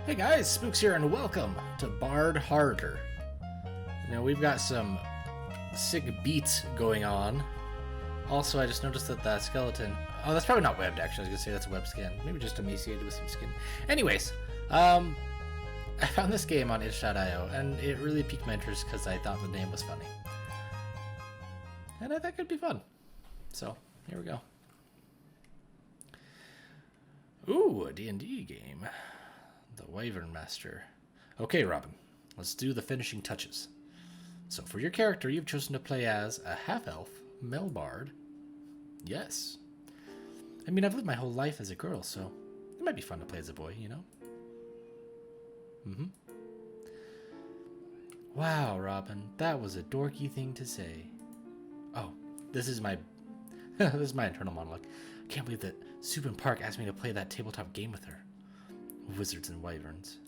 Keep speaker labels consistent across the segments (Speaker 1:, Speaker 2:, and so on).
Speaker 1: Hey guys, Spooks here, and welcome to Bard Harder. Now we've got some sick beats going on. Also, I just noticed that skeleton... Oh, that's probably not webbed, actually. I was going to say that's a web skin. Maybe just emaciated with some skin. Anyways, I found this game on itch.io, and it really piqued my interest because I thought the name was funny. And I thought it could be fun. So, here we go. Ooh, a D&D game. The Wyvern Master. Okay, Robin, let's do the finishing touches. So for your character, you've chosen to play as a half-elf, male bard. Yes. I mean, I've lived my whole life as a girl, so it might be fun to play as a boy, you know? Wow, Robin, that was a dorky thing to say. Oh, this is my this is my internal monologue. I can't believe that Subin Park asked me to play that tabletop game with her. Wizards and Wyverns.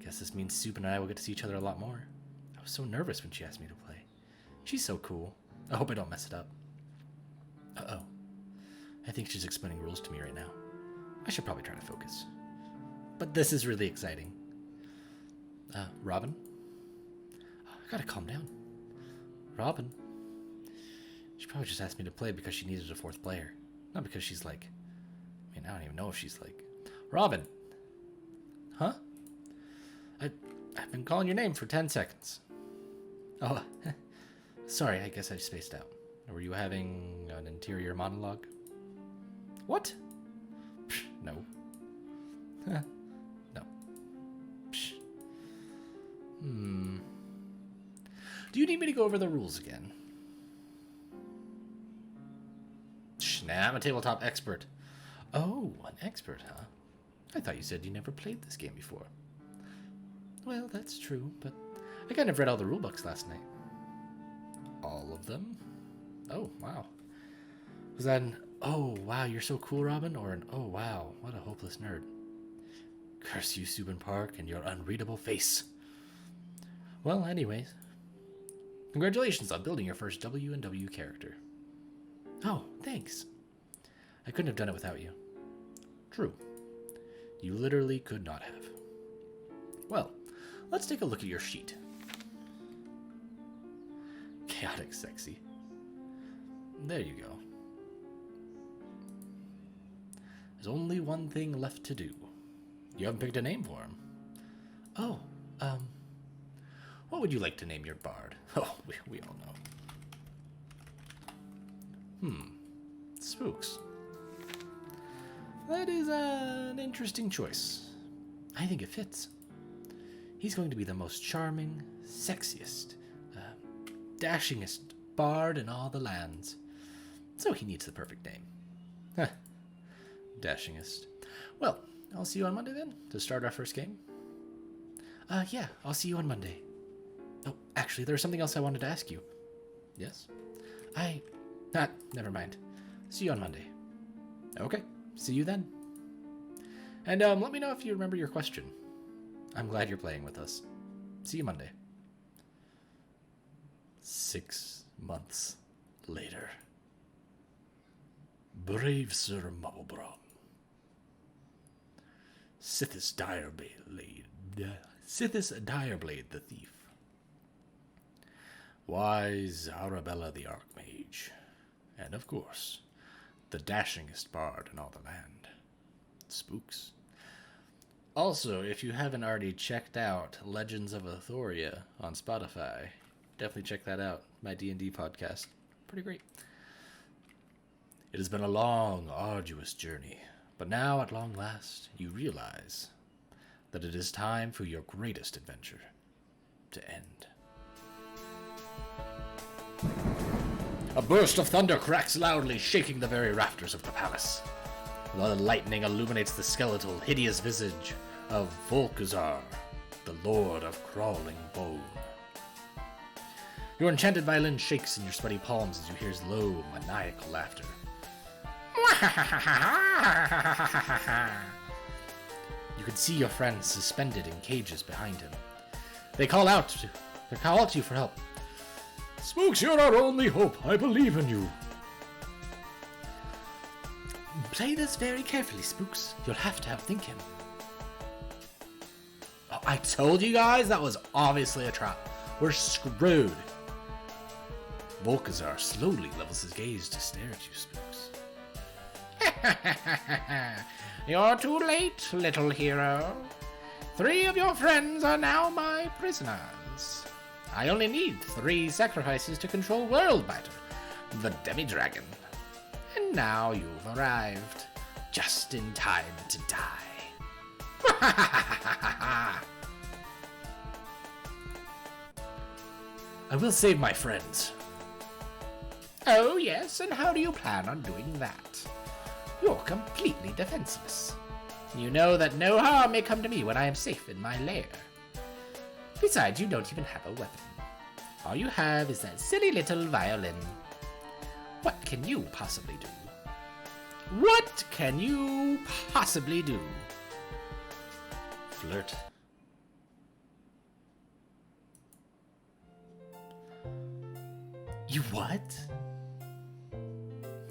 Speaker 1: Guess this means Soup and I will get to see each other a lot more. I was so nervous when she asked me to play. She's so cool. I hope I don't mess it up. Uh-oh. I think she's explaining rules to me right now. I should probably try to focus. But this is really exciting. Robin? Oh, I gotta calm down. Robin? She probably just asked me to play because she needed a fourth player. Not because she's like... I mean, I don't even know if she's like... Robin! Huh? I've been calling your name for 10 seconds. Oh, sorry, I guess I spaced out. Were you having an interior monologue? What? Psh, no. Huh. No. Psh. Do you need me to go over the rules again? Shh, nah, I'm a tabletop expert. Oh, an expert, huh? I thought you said you never played this game before. Well, that's true, but I kind of read all the rulebooks last night. All of them? Oh, wow. Was that an, oh, wow, you're so cool, Robin? Or an, oh, wow, what a hopeless nerd. Curse you, Subin Park, and your unreadable face. Well, anyways. Congratulations on building your first W&W character. Oh, thanks. I couldn't have done it without you. True. You literally could not have. Well, let's take a look at your sheet. Chaotic sexy. There you go. There's only one thing left to do. You haven't picked a name for him. Oh, what would you like to name your bard? Oh, we all know. Spooks. That is an interesting choice. I think it fits. He's going to be the most charming, sexiest, dashingest bard in all the lands. So he needs the perfect name. Huh. Dashingest. Well, I'll see you on Monday then, to start our first game. Yeah, I'll see you on Monday. Oh, actually, there's something else I wanted to ask you. Yes? Never mind. See you on Monday. Okay. See you then. And let me know if you remember your question. I'm glad you're playing with us. See you Monday. 6 months later. Brave Sir Mubblebrong. Sithis Direblade the thief. Wise Arabella the Archmage. And of course, the dashingest bard in all the land. Spooks. Also, if you haven't already checked out Legends of Athoria on Spotify, definitely check that out. My D&D podcast. Pretty great. It has been a long, arduous journey, but now, at long last, you realize that it is time for your greatest adventure to end. A burst of thunder cracks loudly, shaking the very rafters of the palace. The lightning illuminates the skeletal, hideous visage of Volkazar, the Lord of Crawling Bone. Your enchanted violin shakes in your sweaty palms as you hear his low, maniacal laughter. You can see your friends suspended in cages behind him. They call out to you for help. Spooks, you're our only hope. I believe in you. Play this very carefully, Spooks. You'll have to outthink him. I told you guys that was obviously a trap. We're screwed. Volkazar slowly levels his gaze to stare at you, Spooks. You're too late, little hero. 3 of your friends are now my prisoners. I only need 3 sacrifices to control Worldbiter, the demi-dragon. And now you've arrived, just in time to die. I will save my friends. Oh, yes, and how do you plan on doing that? You're completely defenseless. You know that no harm may come to me when I am safe in my lair. Besides, you don't even have a weapon. All you have is that silly little violin. What can you possibly do? What can you possibly do? Flirt. You what?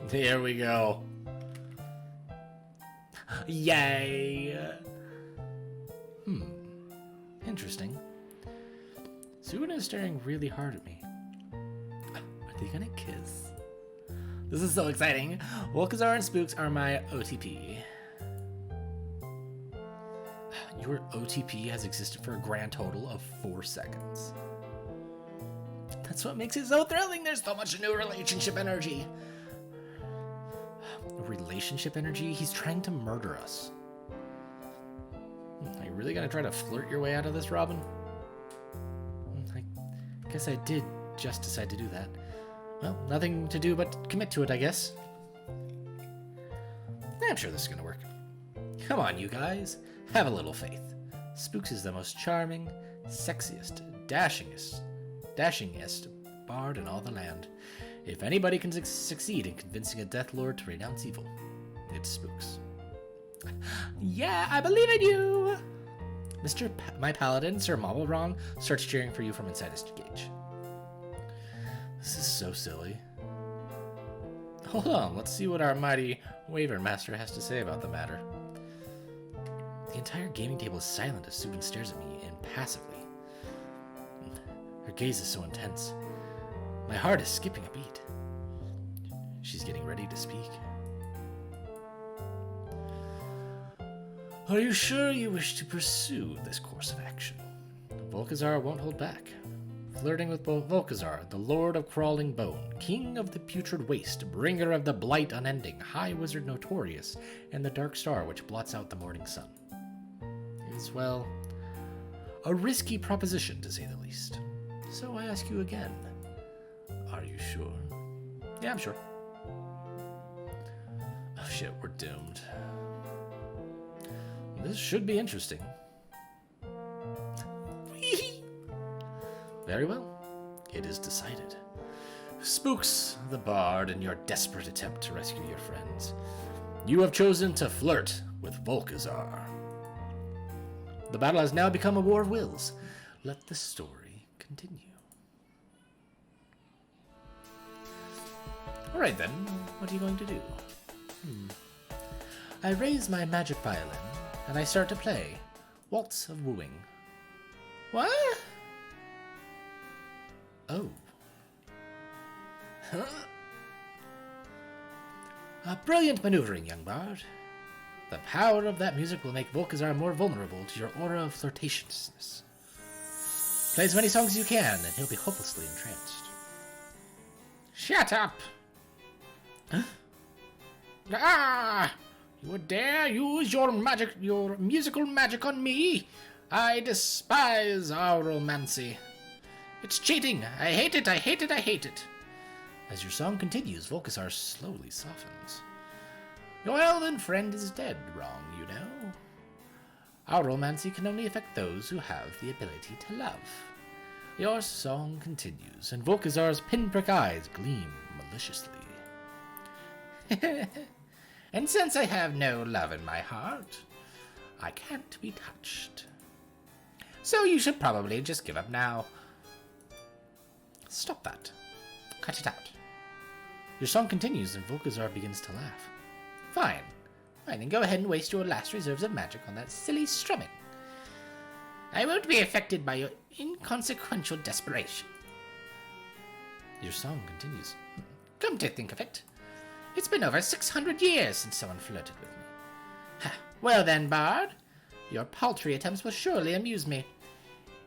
Speaker 1: There we go. Yay! Interesting. Suin is staring really hard at me. Are they gonna kiss? This is so exciting. Volkazar and Spooks are my OTP. Your OTP has existed for a grand total of 4 seconds. That's what makes it so thrilling. There's so much new relationship energy. Relationship energy? He's trying to murder us. Are you really gonna try to flirt your way out of this, Robin? I guess I did just decide to do that. Well, nothing to do but commit to it, I guess. I'm sure this is gonna work. Come on, you guys. Have a little faith. Spooks is the most charming, sexiest, dashingest bard in all the land. If anybody can succeed in convincing a Death Lord to renounce evil, it's Spooks. Yeah, I believe in you! My paladin, Sir Mobbleron, starts cheering for you from inside his cage. This is so silly. Hold on, let's see what our mighty Wyvern Master has to say about the matter. The entire gaming table is silent as Subin stares at me impassively. Her gaze is so intense. My heart is skipping a beat. She's getting ready to speak. Are you sure you wish to pursue this course of action? Volkazar won't hold back. Flirting with Volkazar, the Lord of Crawling Bone, King of the Putrid Waste, Bringer of the Blight Unending, High Wizard Notorious, and the Dark Star which blots out the morning sun. Is, well, a risky proposition to say the least. So I ask you again, are you sure? Yeah, I'm sure. Oh shit, we're doomed. This should be interesting. Very well. It is decided. Spooks, the bard, in your desperate attempt to rescue your friends, you have chosen to flirt with Volkazar. The battle has now become a war of wills. Let the story continue. Alright then, what are you going to do? I raise my magic violin, and I start to play Waltz of Wooing. What? Oh. Huh? A brilliant maneuvering, young bard. The power of that music will make Volkazar more vulnerable to your aura of flirtatiousness. Play as many songs as you can, and he'll be hopelessly entranced. Shut up! Huh? Ah! You would dare use your musical magic on me? I despise auromancy. It's cheating! I hate it, I hate it, I hate it! As your song continues, Volkazar slowly softens. Your elven friend is dead wrong, you know. Auromancy can only affect those who have the ability to love. Your song continues, and Volkazar's pinprick eyes gleam maliciously. And since I have no love in my heart, I can't be touched. So you should probably just give up now. Stop that. Cut it out. Your song continues and Volkazar begins to laugh. Fine, then go ahead and waste your last reserves of magic on that silly strumming. I won't be affected by your inconsequential desperation. Your song continues. Come to think of it, it's been over 600 years since someone flirted with me. Ha. Well then, Bard, your paltry attempts will surely amuse me.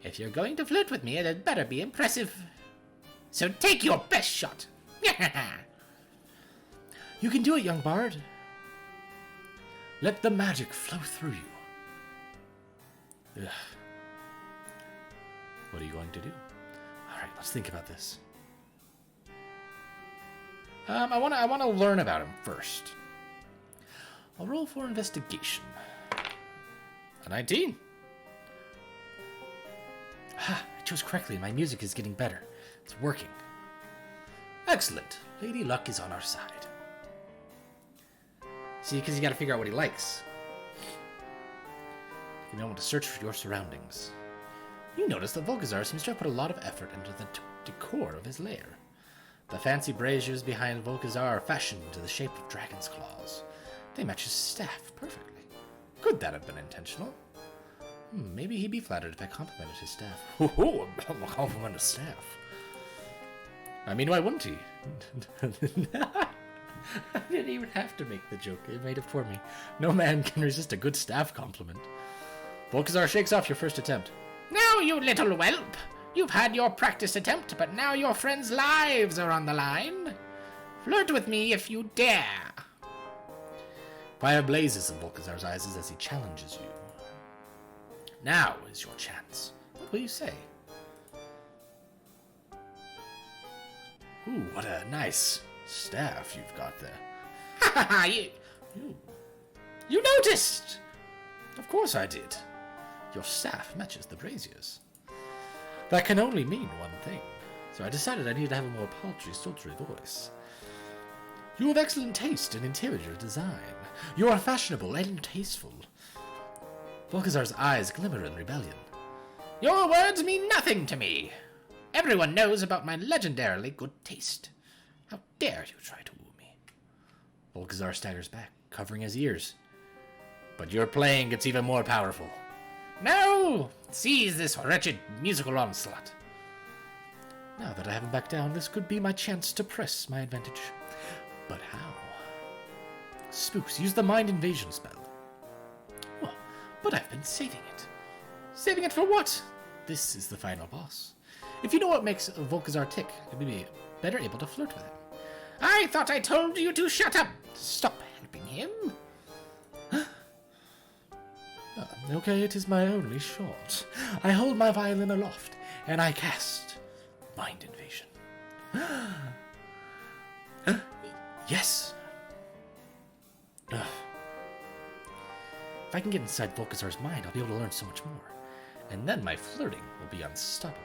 Speaker 1: If you're going to flirt with me, it had better be impressive. So take your best shot. You can do it, young Bard. Let the magic flow through you. Ugh. What are you going to do? Alright, let's think about this. I want to learn about him first. I'll roll for investigation. A 19. Ha! I chose correctly. My music is getting better. It's working. Excellent. Lady Luck is on our side. See, because you got to figure out what he likes. You may want to search for your surroundings. You notice that Volkazar seems to have put a lot of effort into the decor of his lair. The fancy braziers behind Volkazar are fashioned into the shape of dragon's claws. They match his staff perfectly. Could that have been intentional? Maybe he'd be flattered if I complimented his staff. Oh, a compliment of staff. I mean, why wouldn't he? I didn't even have to make the joke. It made it for me. No man can resist a good staff compliment. Volkazar shakes off your first attempt. Now, you little whelp! You've had your practice attempt, but now your friends' lives are on the line. Flirt with me if you dare. Fire blazes in Volkazar's eyes as he challenges you. Now is your chance. What will you say? Ooh, what a nice staff you've got there. Ha ha ha! You noticed! Of course I did. Your staff matches the braziers. That can only mean one thing, so I decided I needed to have a more paltry, sultry voice. You have excellent taste in interior design. You are fashionable and tasteful. Volkazar's eyes glimmer in rebellion. Your words mean nothing to me. Everyone knows about my legendarily good taste. How dare you try to woo me? Volkazar staggers back, covering his ears. But your playing gets even more powerful. No! Seize this wretched musical onslaught. Now that I haven't backed down, this could be my chance to press my advantage. But how? Spooks, use the mind invasion spell. Oh, but I've been saving it. Saving it for what? This is the final boss. If you know what makes Volkazar tick, you'll be better able to flirt with him. I thought I told you to shut up. Stop helping him. Okay, it is my only shot. I hold my violin aloft, and I cast Mind Invasion. Yes. If I can get inside Volkazar's mind, I'll be able to learn so much more. And then my flirting will be unstoppable.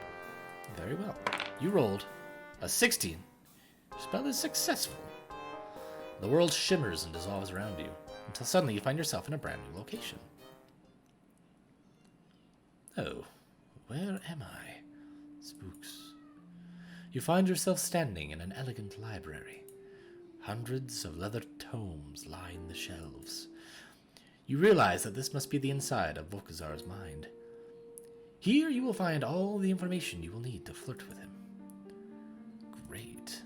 Speaker 1: Very well. You rolled a 16. Your spell is successful. The world shimmers and dissolves around you, until suddenly you find yourself in a brand new location. Oh, where am I? Spooks. You find yourself standing in an elegant library. Hundreds of leather tomes line the shelves. You realize that this must be the inside of Volkazar's mind. Here you will find all the information you will need to flirt with him. Great.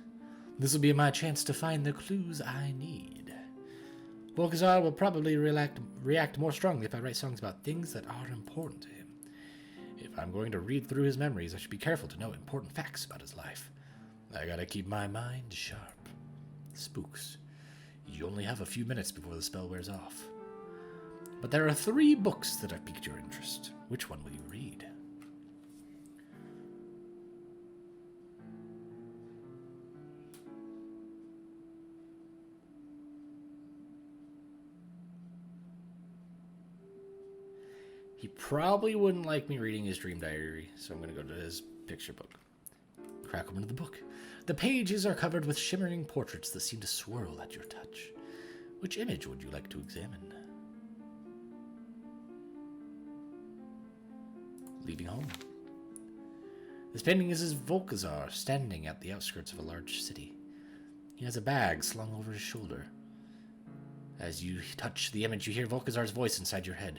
Speaker 1: This will be my chance to find the clues I need. Volkazar will probably react more strongly if I write songs about things that are important to him. If I'm going to read through his memories, I should be careful to know important facts about his life. I gotta keep my mind sharp. Spooks, you only have a few minutes before the spell wears off. But there are 3 books that have piqued your interest. Which one will you read? He probably wouldn't like me reading his dream diary, so I'm going to go to his picture book. Crack open the book. The pages are covered with shimmering portraits that seem to swirl at your touch. Which image would you like to examine? Leaving home. This painting is Volkazar standing at the outskirts of a large city. He has a bag slung over his shoulder. As you touch the image, you hear Volkazar's voice inside your head.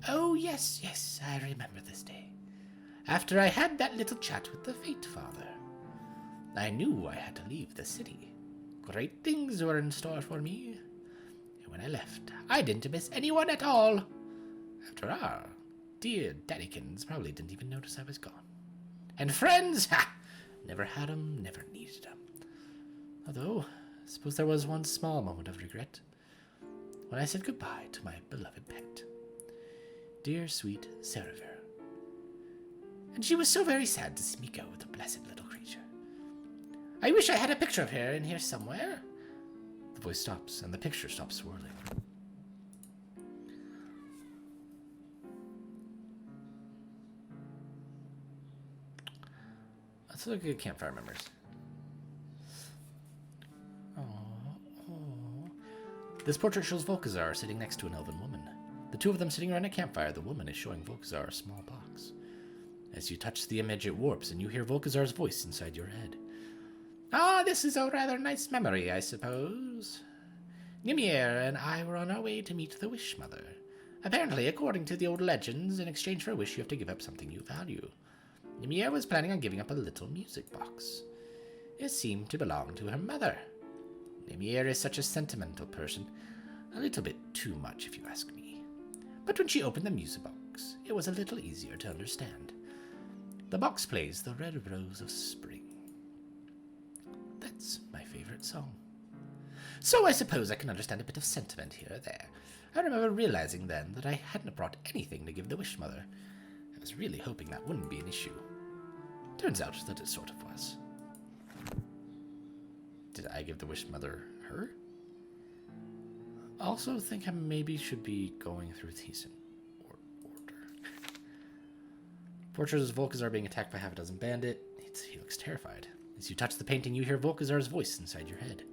Speaker 1: Oh, yes, yes, I remember this day. After I had that little chat with the Fate Father, I knew I had to leave the city. Great things were in store for me. And when I left, I didn't miss anyone at all. After all, dear Daddykins probably didn't even notice I was gone. And friends, ha! Never had 'em, never needed 'em. Although, I suppose there was one small moment of regret when I said goodbye to my beloved pet, dear sweet Saraver. And she was so very sad to see me go, the blessed little creature. I wish I had a picture of her in here somewhere. The voice stops, and the picture stops swirling. Let's look at campfire members. This portrait shows Volkazar sitting next to an elven woman. The two of them sitting around a campfire. The woman is showing Volkazar a small box. As you touch the image, it warps, and you hear Volkazar's voice inside your head. Ah, this is a rather nice memory, I suppose. Nimir and I were on our way to meet the Wish Mother. Apparently, according to the old legends, in exchange for a wish, you have to give up something you value. Nimir was planning on giving up a little music box. It seemed to belong to her mother. Nimir is such a sentimental person, a little bit too much if you ask me. But when she opened the music box, it was a little easier to understand. The box plays The Red Rose of Spring. That's my favorite song. So I suppose I can understand a bit of sentiment here or there. I remember realizing then that I hadn't brought anything to give the Wish Mother. I was really hoping that wouldn't be an issue. Turns out that it sort of was. Did I give the Wish Mother her? Also think I maybe should be going through these in order. Portrait of Volkazar being attacked by half a dozen bandit. He looks terrified. As you touch the painting, you hear Volkazar's voice inside your head.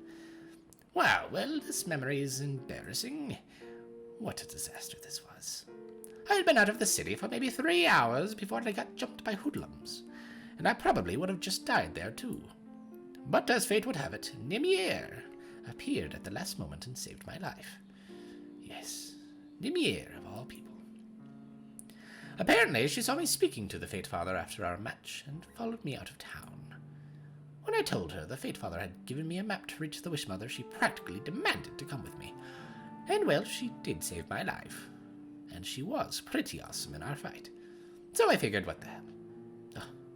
Speaker 1: Wow, well, this memory is embarrassing. What a disaster this was. I had been out of the city for maybe 3 hours before I got jumped by hoodlums, and I probably would have just died there too. But as fate would have it, Nimir appeared at the last moment and saved my life. Yes, Nimir of all people. Apparently, she saw me speaking to the Fate Father after our match and followed me out of town. When I told her the Fate Father had given me a map to reach the Wish Mother, she practically demanded to come with me. And well, she did save my life. And she was pretty awesome in our fight. So I figured, what the hell.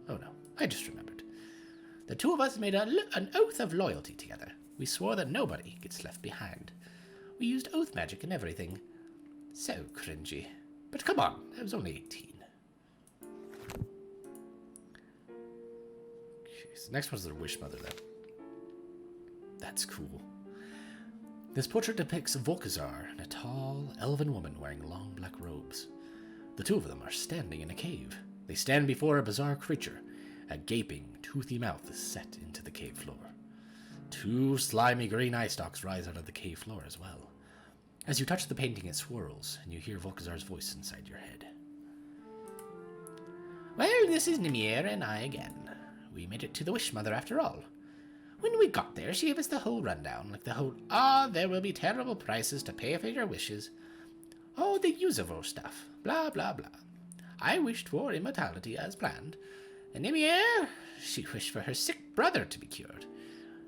Speaker 1: Oh no, I just remembered. The two of us made an oath of loyalty together. We swore that nobody gets left behind. We used oath magic and everything. So cringy. But come on, I was only 18. Okay, so next one's the Wish Mother then. That's cool. This portrait depicts Volkazar and a tall, elven woman wearing long black robes. The two of them are standing in a cave. They stand before a bizarre creature. A gaping, toothy mouth is set into the cave floor. 2 slimy green eye stalks rise out of the cave floor as well. As you touch the painting, it swirls, and you hear Volkazar's voice inside your head. Well, this is Nimir and I again. We made it to the Wish Mother after all. When we got there, she gave us the whole rundown, like the whole, there will be terrible prices to pay for your wishes. Oh, the usual stuff, blah, blah, blah. I wished for immortality as planned, and Nimir, she wished for her sick brother to be cured.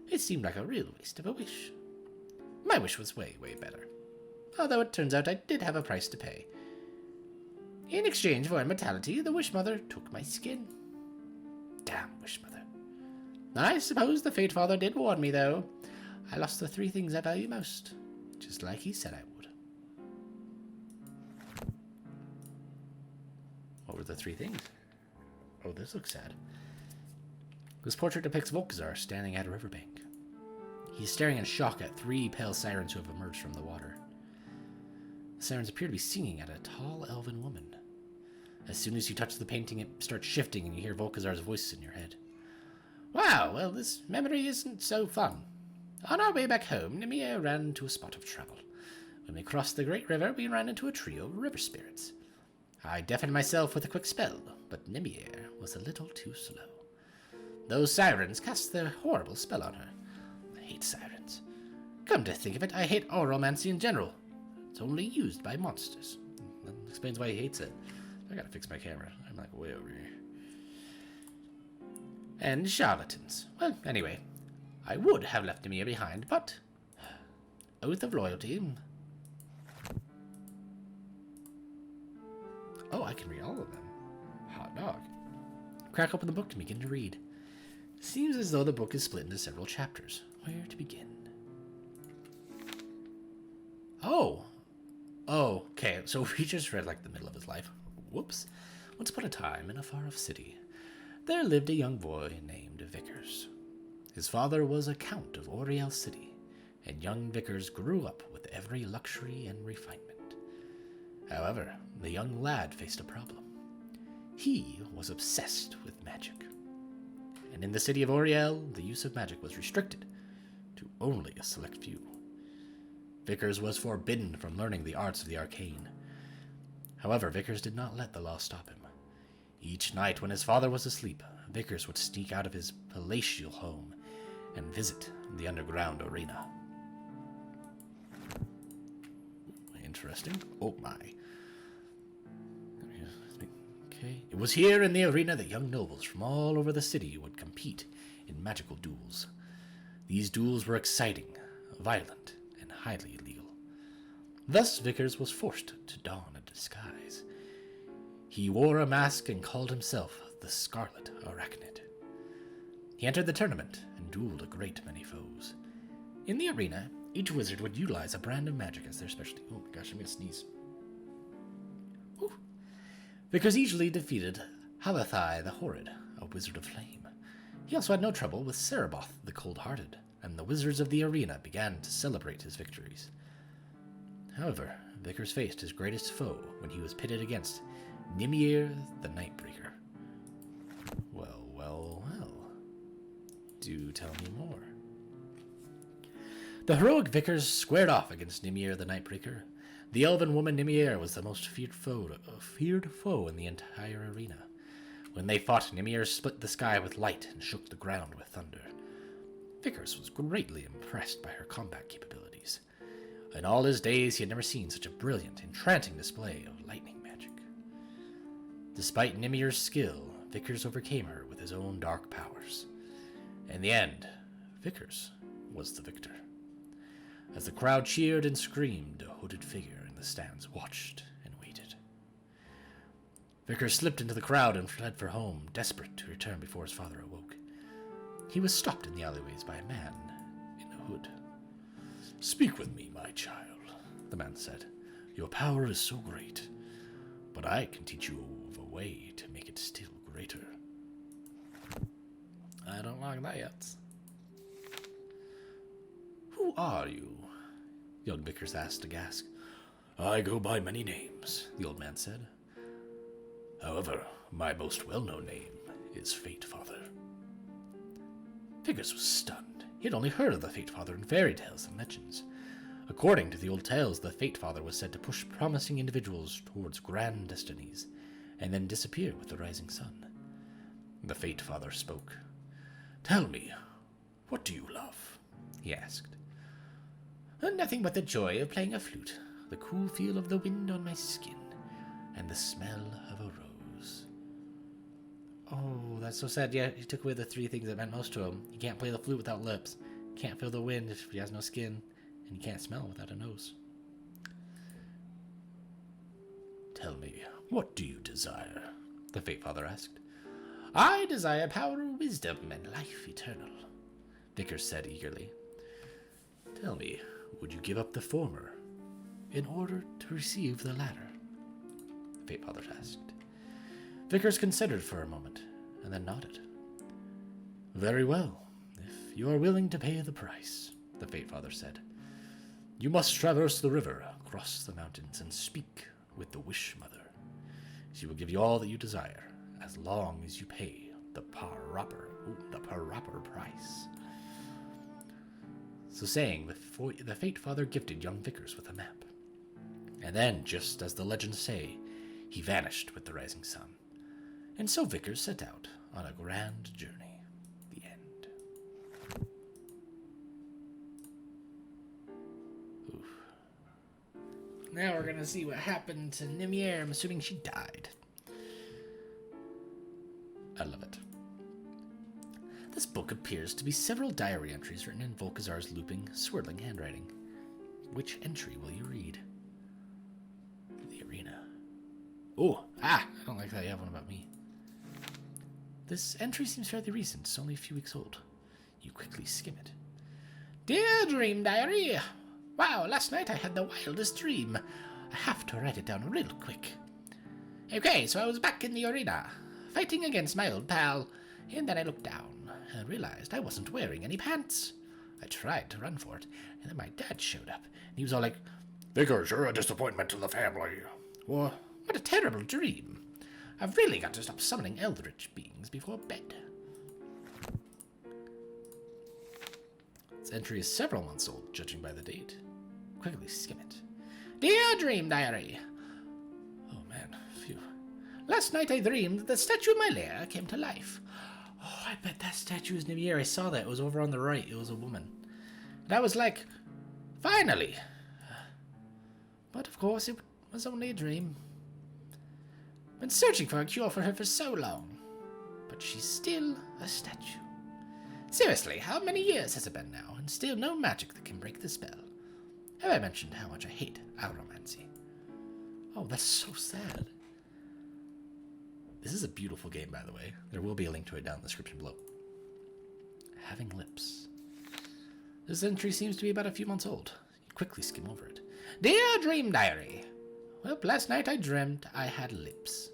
Speaker 1: It seemed like a real waste of a wish. My wish was way, way better. Although it turns out I did have a price to pay. In exchange for immortality, the Wish Mother took my skin. Damn Wish Mother. I suppose the Fate Father did warn me, though. I lost the 3 things I value most, just like he said I would. What were the 3 things? Oh, this looks sad. This portrait depicts Volkazar standing at a riverbank. He's staring in shock at 3 pale sirens who have emerged from the water. The sirens appear to be singing at a tall elven woman. As soon as you touch the painting, it starts shifting and you hear Volkazar's voice in your head. Wow, well, this memory isn't so fun. On our way back home, Nimir ran into a spot of trouble. When we crossed the great river, we ran into a trio of river spirits. I deafened myself with a quick spell, but Nimir was a little too slow. Those sirens cast their horrible spell on her. I hate sirens. Come to think of it, I hate oromancy in general. It's only used by monsters. Explains why he hates it. I gotta fix my camera. I'm like way over here. And charlatans. Well, anyway, I would have left Nemir behind, but oath of loyalty. Oh, I can read all of them. Hot dog. Crack open the book and begin to read. Seems as though the book is split into several chapters. Where to begin? Oh, okay. So we just read like the middle of his life. Whoops. Once upon a time, in a far-off city, there lived a young boy named Vickers. His father was a count of Oriel City, and young Vickers grew up with every luxury and refinement. However, the young lad faced a problem. He was obsessed with magic. And in the city of Oriel, the use of magic was restricted to only a select few. Vickers was forbidden from learning the arts of the arcane. However, Vickers did not let the law stop him. Each night when his father was asleep, Vickers would sneak out of his palatial home and visit the underground arena. Interesting. Oh my. Okay. It was here in the arena that young nobles from all over the city would compete in magical duels. These duels were exciting, violent, and highly illegal. Thus, Vickers was forced to don a disguise. He wore a mask and called himself the Scarlet Arachnid. He entered the tournament and dueled a great many foes. In the arena, each wizard would utilize a brand of magic as their specialty. Oh my gosh, I'm gonna sneeze. Whew. Vickers easily defeated Halathai the Horrid, a wizard of flame. He also had no trouble with Cereboth the Cold-Hearted, and the wizards of the arena began to celebrate his victories. However, Vickers faced his greatest foe when he was pitted against Nimir the Nightbreaker. Well, well, well. Do tell me more. The heroic Vickers squared off against Nimir the Nightbreaker. The elven woman Nimir was the most feared foe in the entire arena. When they fought, Nimir split the sky with light and shook the ground with thunder. Vickers was greatly impressed by her combat capabilities. In all his days, he had never seen such a brilliant, enchanting display of lightning magic. Despite Nimir's skill, Vickers overcame her with his own dark powers. In the end, Vickers was the victor. As the crowd cheered and screamed, a hooded figure in the stands watched and waited. Vickers slipped into the crowd and fled for home, desperate to return before his father awoke. He was stopped in the alleyways by a man in a hood. "Speak with me, my child," the man said. "Your power is so great, but I can teach you of a way to make it still greater." I don't like that. "Who are you?" young Vickers asked aghast. "I go by many names," the old man said. "However, my most well-known name is Fate Father." Vickers was stunned. He had only heard of the Fate Father in fairy tales and legends. According to the old tales, the Fate Father was said to push promising individuals towards grand destinies, and then disappear with the rising sun. The Fate Father spoke. "Tell me, what do you love?" he asked. "Nothing but the joy of playing a flute, the cool feel of the wind on my skin, and the smell of a rose." Oh, that's so sad. Yeah, he took away the three things that meant most to him. He can't play the flute without lips, can't feel the wind if he has no skin, and he can't smell without a nose. "Tell me, what do you desire?" the Fate Father asked. "I desire power, wisdom, and life eternal," Vickers said eagerly. "Tell me, would you give up the former in order to receive the latter?" the Fate Father asked. Vickers considered for a moment, and then nodded. "Very well, if you are willing to pay the price," the Fate Father said. "You must traverse the river, cross the mountains, and speak with the Wish Mother. She will give you all that you desire, as long as you pay the proper price." So saying, the Fate Father gifted young Vickers with a map. And then, just as the legends say, he vanished with the rising sun. And so Vickers set out on a grand journey. The end. Oof. Now we're gonna see what happened to Nimier. I'm assuming she died. I love it. This book appears to be several diary entries written in Volkazar's looping, swirling handwriting. Which entry will you read? The arena. Oh, I don't like that you have one about me. This entry seems fairly recent. It's only a few weeks old. You quickly skim it. Dear Dream Diary! Wow, last night I had the wildest dream. I have to write it down real quick. Okay, so I was back in the arena, fighting against my old pal, and then I looked down and realized I wasn't wearing any pants. I tried to run for it, and then my dad showed up, and he was all like, "Vickers, you're a disappointment to the family." Well, what a terrible dream. I've really got to stop summoning eldritch beings before bed. This entry is several months old, judging by the date. Quickly skim it. Dear Dream Diary. Oh man, phew. Last night I dreamed that the statue in my lair came to life. Oh, I bet that statue is Nimier. I saw that. It was over on the right. It was a woman. And I was like, finally. But of course, it was only a dream. Been searching for a cure for her for so long. But she's still a statue. Seriously, how many years has it been now, and still no magic that can break the spell? Have I mentioned how much I hate aromancy? Oh, that's so sad. This is a beautiful game, by the way. There will be a link to it down in the description below. Having lips. This entry seems to be about a few months old. You quickly skim over it. Dear Dream Diary. Well, last night I dreamt I had lips.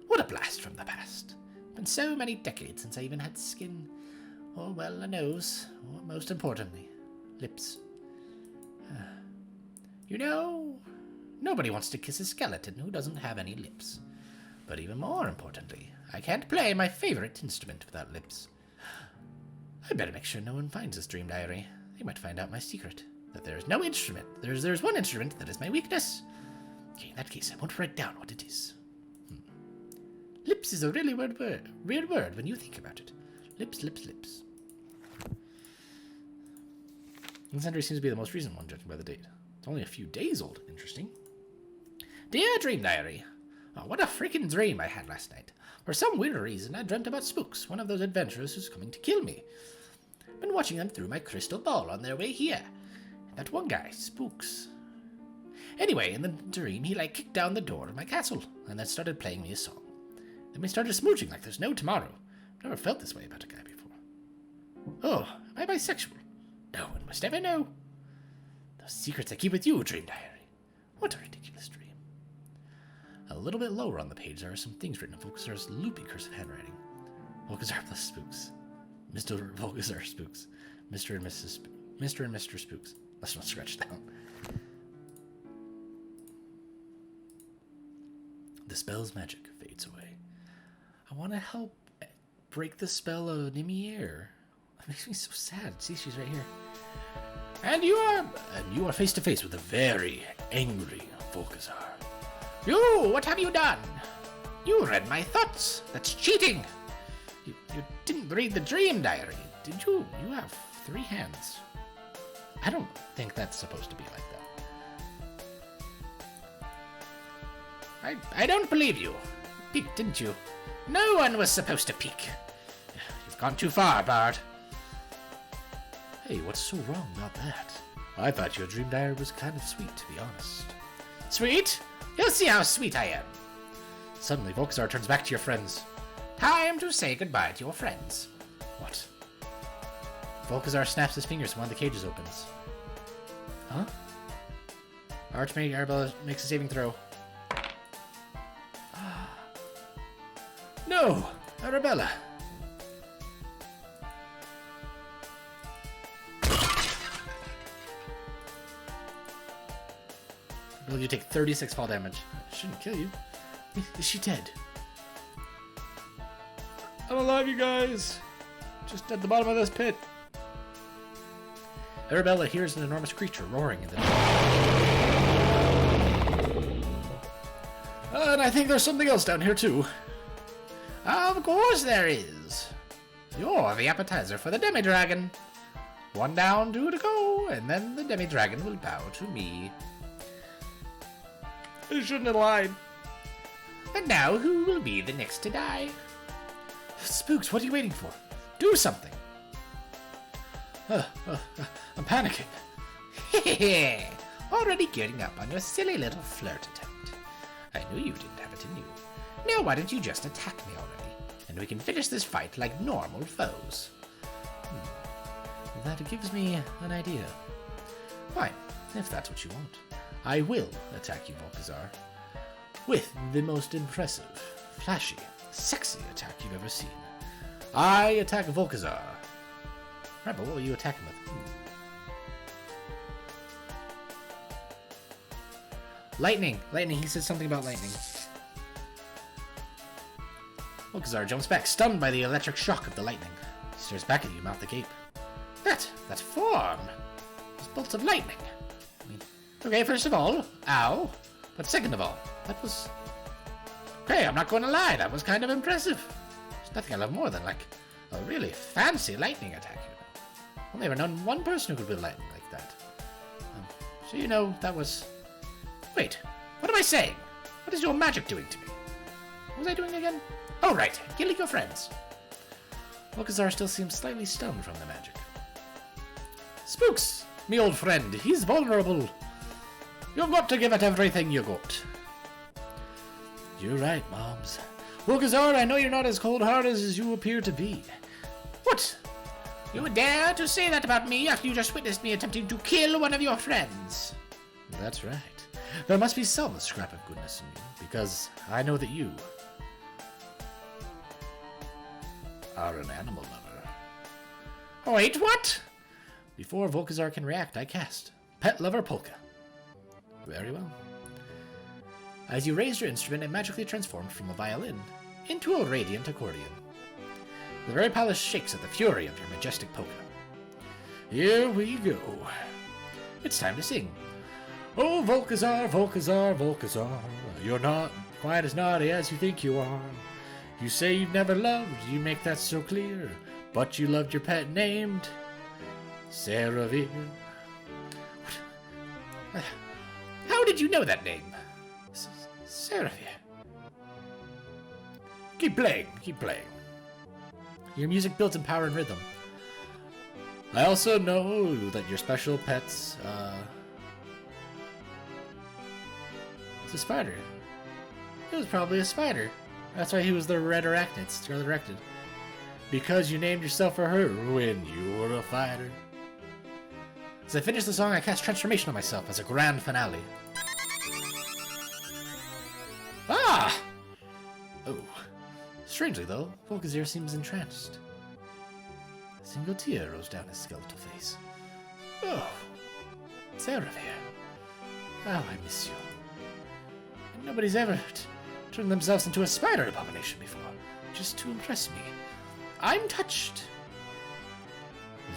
Speaker 1: What a blast from the past. Been so many decades since I even had skin. Or, well, a nose. Or, most importantly, lips. You know, nobody wants to kiss a skeleton who doesn't have any lips. But even more importantly, I can't play my favorite instrument without lips. I better make sure no one finds this dream diary. They might find out my secret. That there's no instrument. There's one instrument that is my weakness. Okay, in that case, I won't write down what it is. Lips is a really weird word when you think about it. Lips, lips, lips. This entry seems to be the most recent one, judging by the date. It's only a few days old. Interesting. Dear Dream Diary. Oh, what a freaking dream I had last night. For some weird reason, I dreamt about Spooks, one of those adventurers who's coming to kill me. Been watching them through my crystal ball on their way here. And that one guy, Spooks. Anyway, in the dream, he kicked down the door of my castle, and then started playing me a song. Then we started smooching like there's no tomorrow. I've never felt this way about a guy before. Oh, am I bisexual? No one must ever know. Those secrets I keep with you, Dream Diary. What a ridiculous dream. A little bit lower on the page, there are some things written in Volkazar's loopy cursive handwriting. Volkazar plus Spooks. Mr. Volkazar Spooks. Mr. and Mr. Spooks. Let's not scratch down. The spell's magic fades away. I want to help break the spell of Nimier. That makes me so sad. See, she's right here. And you are face to face with a very angry Volkazar. You, what have you done? You read my thoughts. That's cheating. You didn't read the dream diary, did you? You have 3 hands. I don't think that's supposed to be like that. I don't believe you. Peeked, didn't you? No one was supposed to peek. You've gone too far, Bard. Hey, what's so wrong about that? I thought your dream diary was kind of sweet, to be honest. Sweet? You'll see how sweet I am. Suddenly, Volkazar turns back to your friends. Time to say goodbye to your friends. What? Volkazar snaps his fingers and one of the cages opens. Huh? Arabella makes a saving throw. No! Arabella! Will you take 36 fall damage? Shouldn't kill you. Is she dead? I'm alive, you guys! Just at the bottom of this pit. Arabella hears an enormous creature roaring in the dark. And I think there's something else down here, too. Of course there is. You're the appetizer for the demi-dragon. 1 down, 2 to go, and then the demi-dragon will bow to me. I shouldn't have lied.
Speaker 2: And now who will be the next to die?
Speaker 1: Spooks, what are you waiting for? Do something. I'm panicking.
Speaker 2: Already gearing up on your silly little flirt attempt. I knew you didn't have it in you. Now why don't you just attack me already? And we can finish this fight like normal foes.
Speaker 1: That gives me an idea. Fine, if that's what you want. I will attack you, Volkazar. With the most impressive, flashy, sexy attack you've ever seen. I attack Volkazar. Right, but what will you attack him with? Lightning! Lightning, he says something about lightning. Volkazar jumps back, stunned by the electric shock of the lightning. He stares back at you, mouth agape. That's form! Those bolts of lightning! Okay, first of all, ow. But second of all, that was... Okay, I'm not going to lie, that was kind of impressive. There's nothing I love more than, like, a really fancy lightning attack, you know. I've never known one person who could wield lightning like that. So, you know, that was... Wait, what am I saying? What is your magic doing to me? What was I doing again? Oh, right, killing your friends. Volkazar still seems slightly stunned from the magic. Spooks, me old friend, he's vulnerable. You've got to give it everything you got. You're right, Moms. Volkazar, I know you're not as cold-hearted as you appear to be.
Speaker 2: What? You dare to say that about me after you just witnessed me attempting to kill one of your friends?
Speaker 1: That's right. There must be some scrap of goodness in you, because I know that you are an animal lover.
Speaker 2: Wait, what?
Speaker 1: Before Volkazar can react, I cast Pet Lover Polka. Very well. As you raised your instrument, it magically transformed from a violin into a radiant accordion. The very palace shakes at the fury of your majestic polka. Here we go. It's time to sing. Oh, Volkazar, Volkazar, Volkazar, you're not quite as naughty as you think you are. You say you've never loved, you make that so clear, but you loved your pet named Saravir.
Speaker 2: How did you know that name?
Speaker 1: Saravir. Keep playing, keep playing. Your music builds in power and rhythm. I also know that your special pet's, it's a spider. It was probably a spider. That's why he was the red arachnid, Scarlet Arachnid. Because you named yourself for her when you were a fighter. As I finish the song, I cast Transformation on myself as a grand finale. Ah! Oh. Strangely, though, Volkazar seems entranced. A single tear rolls down his skeletal face. Oh. Saravir. Oh, I miss you. And nobody's ever turned themselves into a spider abomination before, just to impress me. I'm touched.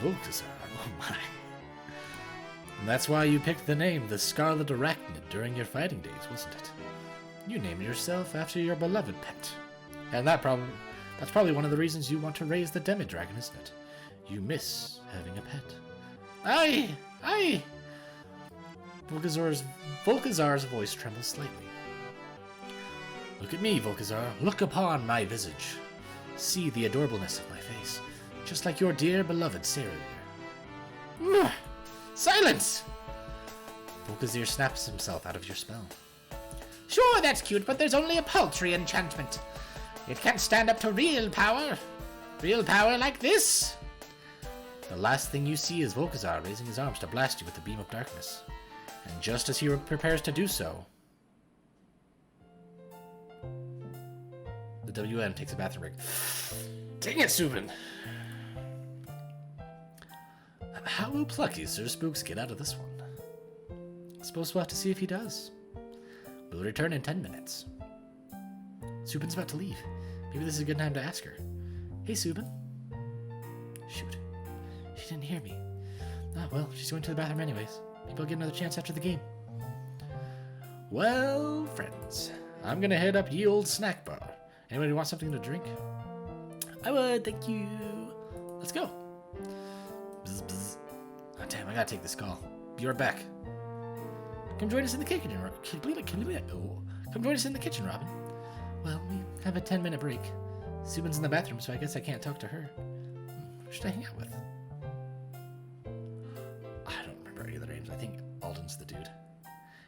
Speaker 1: Volkazar, oh my. And that's why you picked the name the Scarlet Arachnid during your fighting days, wasn't it? You named yourself after your beloved pet. And that's probably one of the reasons you want to raise the demi-dragon, isn't it? You miss having a pet. Aye! Volkazar's voice trembles slightly. Look at me, Volkazar. Look upon my visage. See the adorableness of my face, just like your dear beloved Saravir.
Speaker 2: Silence!
Speaker 1: Volkazar snaps himself out of your spell.
Speaker 2: Sure, that's cute, but there's only a paltry enchantment. It can't stand up to real power. Real power like this.
Speaker 1: The last thing you see is Volkazar raising his arms to blast you with the beam of darkness. And just as he prepares to do so, the WM takes a bathroom break. Dang it, Subin! How will plucky Sir Spooks get out of this one? I suppose we'll have to see if he does. We'll return in 10 minutes. Subin's about to leave. Maybe this is a good time to ask her. Hey, Subin. Shoot. She didn't hear me. Ah, well, she's going to the bathroom anyways. Maybe I'll get another chance after the game. Well, friends, I'm gonna head up ye old snack bar. Anybody want something to drink? I would, thank you. Let's go. Bzz, bzz. Oh, damn, I gotta take this call. Be right back. Come join us in the kitchen, Come join us in the kitchen, Robin. Well, we have a 10-minute break. Subin's in the bathroom, so I guess I can't talk to her. Who should I hang out with? I don't remember any of the names. I think Alden's the dude.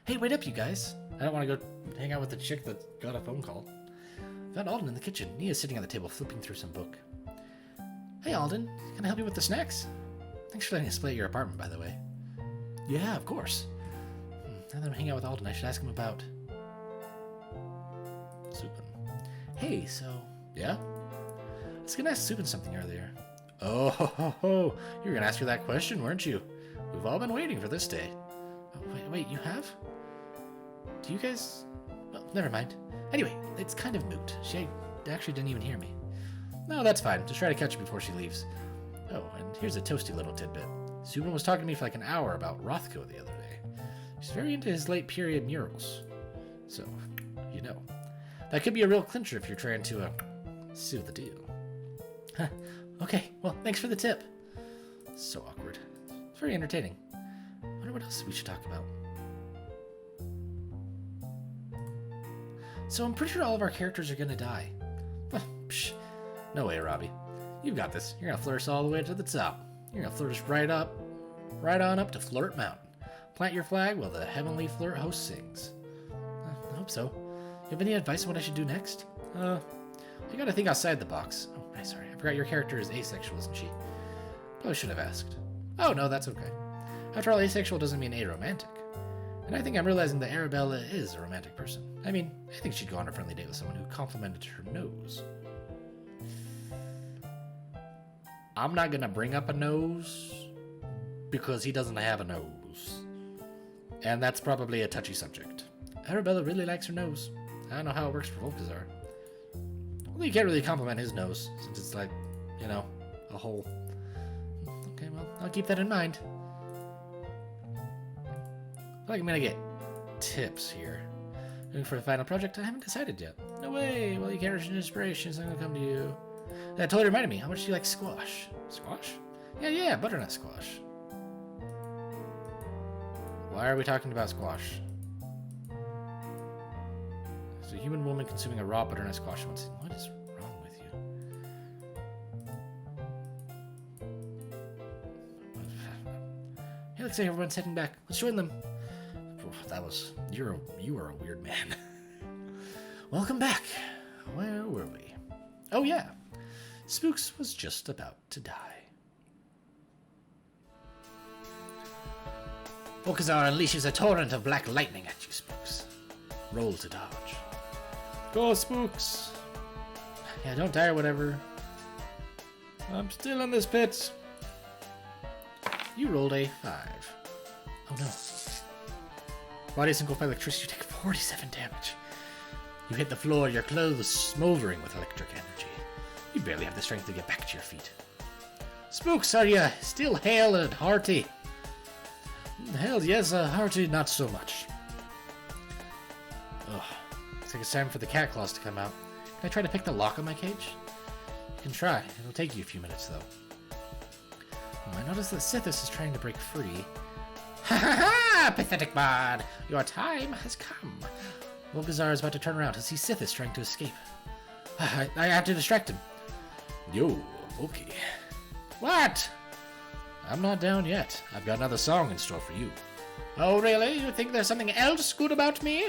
Speaker 1: Hey, wait up, you guys. I don't want to go hang out with the chick that got a phone call. Found Alden in the kitchen. Nia's sitting at the table flipping through some book. Hey, Alden. Can I help you with the snacks? Thanks for letting us play at your apartment, by the way. Yeah, of course. Now that I'm hanging out with Alden, I should ask him about... Subin. Hey, so... Yeah? I was gonna ask Subin something earlier. Oh, you were gonna ask her that question, weren't you? We've all been waiting for this day. Oh, wait, you have? Do you guys... Well, never mind. Anyway, it's kind of moot. She actually didn't even hear me. No, that's fine. Just try to catch her before she leaves. Oh, and here's a toasty little tidbit. Subin was talking to me for like an hour about Rothko the other day. She's very into his late period murals. So, you know. That could be a real clincher if you're trying to, seal the deal. Huh. Okay, well, thanks for the tip. So awkward. It's very entertaining. I wonder what else we should talk about. So I'm pretty sure all of our characters are gonna die. Psh, no way, Robbie. You've got this. You're gonna flirt us all the way to the top. You're gonna flirt us right on up to Flirt Mountain. Plant your flag while the heavenly flirt host sings. I hope so. You have any advice on what I should do next? You gotta think outside the box. Oh, right, sorry. I forgot your character is asexual, isn't she? Probably should have asked. Oh, no, that's okay. After all, asexual doesn't mean aromantic. And I think I'm realizing that Arabella is a romantic person. I mean, I think she'd go on a friendly date with someone who complimented her nose. I'm not gonna bring up a nose because he doesn't have a nose. And that's probably a touchy subject. Arabella really likes her nose. I don't know how it works for Volkazar. Well, you can't really compliment his nose, since it's like, you know, a hole. Okay, well, I'll keep that in mind. I feel like I'm gonna get tips here. Looking for a final project? I haven't decided yet. No way! Well, you can't reach an inspiration, so I'm gonna come to you. That totally reminded me. How much do you like squash? Squash? Yeah, butternut squash. Why are we talking about squash? It's a human woman consuming a raw butternut squash. What is wrong with you? Hey, let's say everyone's heading back. Let's join them. You are a weird man. Welcome back. Where were we? Oh yeah. Spooks was just about to die. Volkazar unleashes a torrent of black lightning at you, Spooks. Roll to dodge. Go, Spooks! Yeah, don't die or whatever. I'm still in this pit. You rolled a 5. Oh no. Body is engulfed by electricity, you take 47 damage. You hit the floor, your clothes smoldering with electric energy. You barely have the strength to get back to your feet. Spooks, are you still hale and hearty? Hell yes, hearty not so much. Ugh. Looks like it's time for the cat claws to come out. Can I try to pick the lock on my cage? You can try. It'll take you a few minutes, though. I notice that Sithis is trying to break free. Ha ha ha! Pathetic bard! Your time has come. Volkazar is about to turn around to see Sithis trying to escape. I have to distract him. Yo, Volky. What? I'm not down yet. I've got another song in store for you. Oh, really? You think there's something else good about me?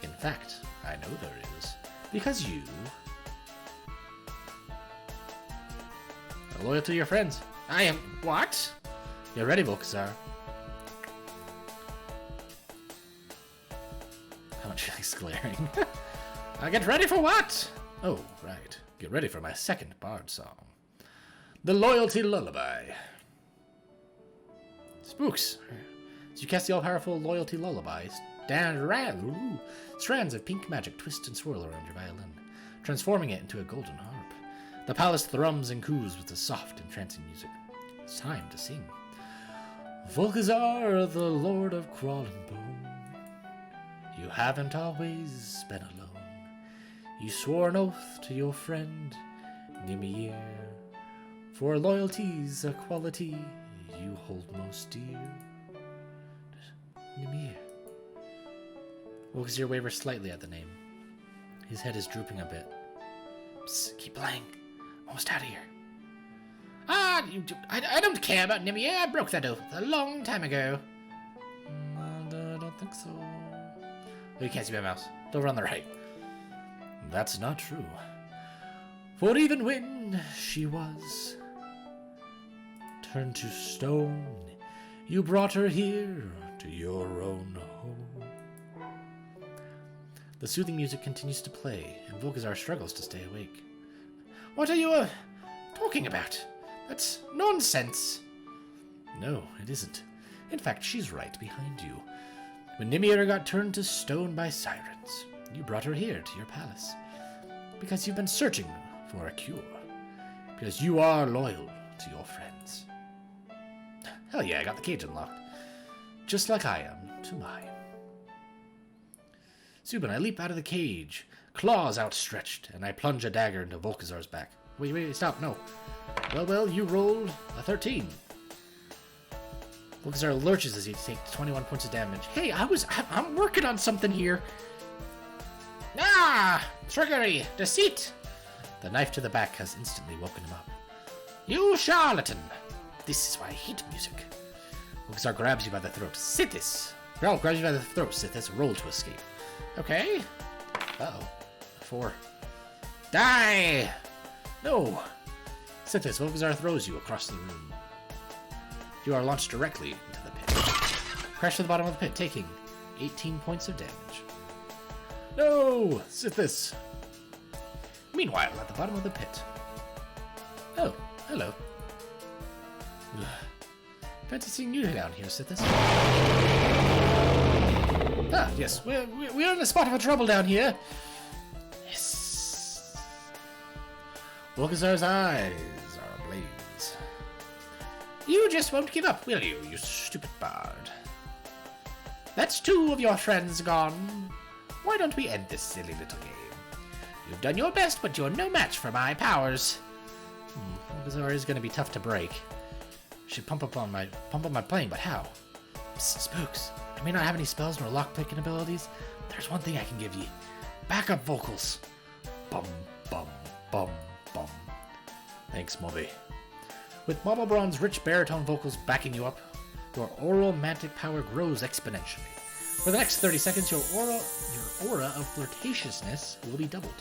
Speaker 1: In fact, I know there is. Because you are loyal to your friends. I am... What? You're ready, Volkazar. How much is glaring? I get ready for what? Oh, right. Get ready for my second bard song. The Loyalty Lullaby. Spooks. As you cast the all-powerful Loyalty Lullaby, strands of pink magic twist and swirl around your violin, transforming it into a golden harp. The palace thrums and coos with the soft, entrancing music. It's time to sing. Volkazar, the Lord of Crawl and Bone, you haven't always been alone. You swore an oath to your friend, Nimir, for loyalty's a quality you hold most dear. Nimir. Volkazar wavers slightly at the name. His head is drooping a bit. Psst, keep playing. Almost out of here.
Speaker 2: Ah, I don't care about Nimue. I broke that oath a long time ago.
Speaker 1: I don't think so. Oh, you can't see my mouse. Over on the right. That's not true. For even when she was turned to stone, you brought her here to your own home. The soothing music continues to play, and Volkazar struggles to stay awake.
Speaker 2: What are you talking about? That's nonsense.
Speaker 1: No, it isn't. In fact, she's right behind you. When Nimue got turned to stone by sirens, you brought her here to your palace. Because you've been searching for a cure. Because you are loyal to your friends. Hell yeah, I got the cage unlocked. Just like I am to mine. Subin, I leap out of the cage, claws outstretched, and I plunge a dagger into Volkazar's back. Wait, stop, no. Well, you rolled a 13. Volkazar lurches as he takes 21 points of damage.
Speaker 2: Hey, I'm working on something here. Ah! Trickery! Deceit!
Speaker 1: The knife to the back has instantly woken him up.
Speaker 2: You charlatan!
Speaker 1: This is why I hate music. Volkazar grabs you by the throat. Sithis! Growl grabs you by the throat, Sithis. Roll to escape.
Speaker 2: Okay.
Speaker 1: Uh-oh. 4.
Speaker 2: Die!
Speaker 1: No! Sithis, Volkazar throws you across the room. You are launched directly into the pit. Crash to the bottom of the pit, taking 18 points of damage. No! Sithis! Meanwhile, at the bottom of the pit. Oh, hello. Fancy seeing you down here, Sithis. Ah, yes, we're in a spot of trouble down here. Yes. Volkazar's eyes are ablaze.
Speaker 2: You just won't give up, will you, you stupid bard? That's 2 of your friends gone. Why don't we end this silly little game? You've done your best, but you're no match for my powers.
Speaker 1: Volkazar is going to be tough to break. Should pump up my playing, but how? Psst, Spooks. I may not have any spells nor lockpicking abilities. There's one thing I can give you. Backup vocals. Bum, bum, bum, bum. Thanks, Mobby. With Mobblebrawn's rich baritone vocals backing you up, your aromantic power grows exponentially. For the next 30 seconds, your aura of flirtatiousness will be doubled.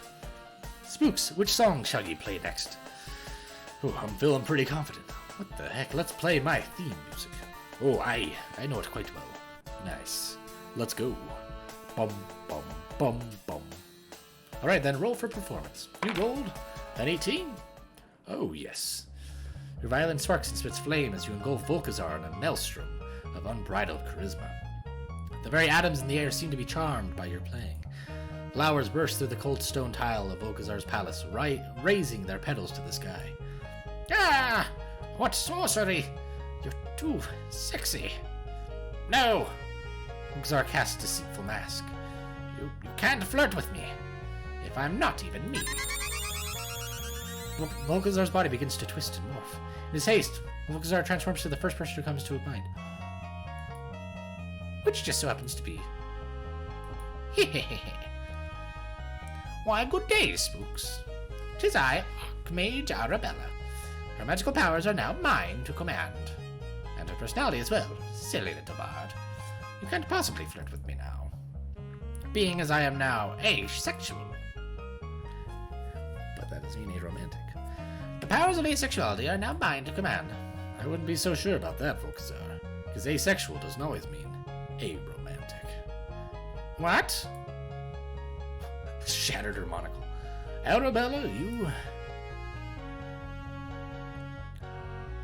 Speaker 1: Spooks, which song shall ye play next? Oh, I'm feeling pretty confident. What the heck? Let's play my theme music. Oh, I know it quite well. Nice. Let's go. Bum, bum, bum, bum. Alright then, roll for performance. You rolled an 18? Oh, yes. Your violin sparks and spits flame as you engulf Volkazar in a maelstrom of unbridled charisma. The very atoms in the air seem to be charmed by your playing. Flowers burst through the cold stone tile of Volkazar's palace, raising their petals to the sky.
Speaker 2: Ah! What sorcery!
Speaker 1: You're too sexy.
Speaker 2: No!
Speaker 1: Volkazar casts a deceitful mask.
Speaker 2: You can't flirt with me, if I'm not even me.
Speaker 1: Volkazar's body begins to twist and morph. In his haste, Volkazar transforms to the first person who comes to his mind. Which just so happens to be...
Speaker 2: Why, good day, Spooks. 'Tis I, Archmage Arabella. Her magical powers are now mine to command. And her personality as well, silly little bard. You can't possibly flirt with me now, being as I am now asexual.
Speaker 1: But that doesn't mean aromantic.
Speaker 2: The powers of asexuality are now mine to command.
Speaker 1: I wouldn't be so sure about that, Volkazar, because asexual doesn't always mean aromantic.
Speaker 2: What?
Speaker 1: Shattered her monocle. Arabella, you...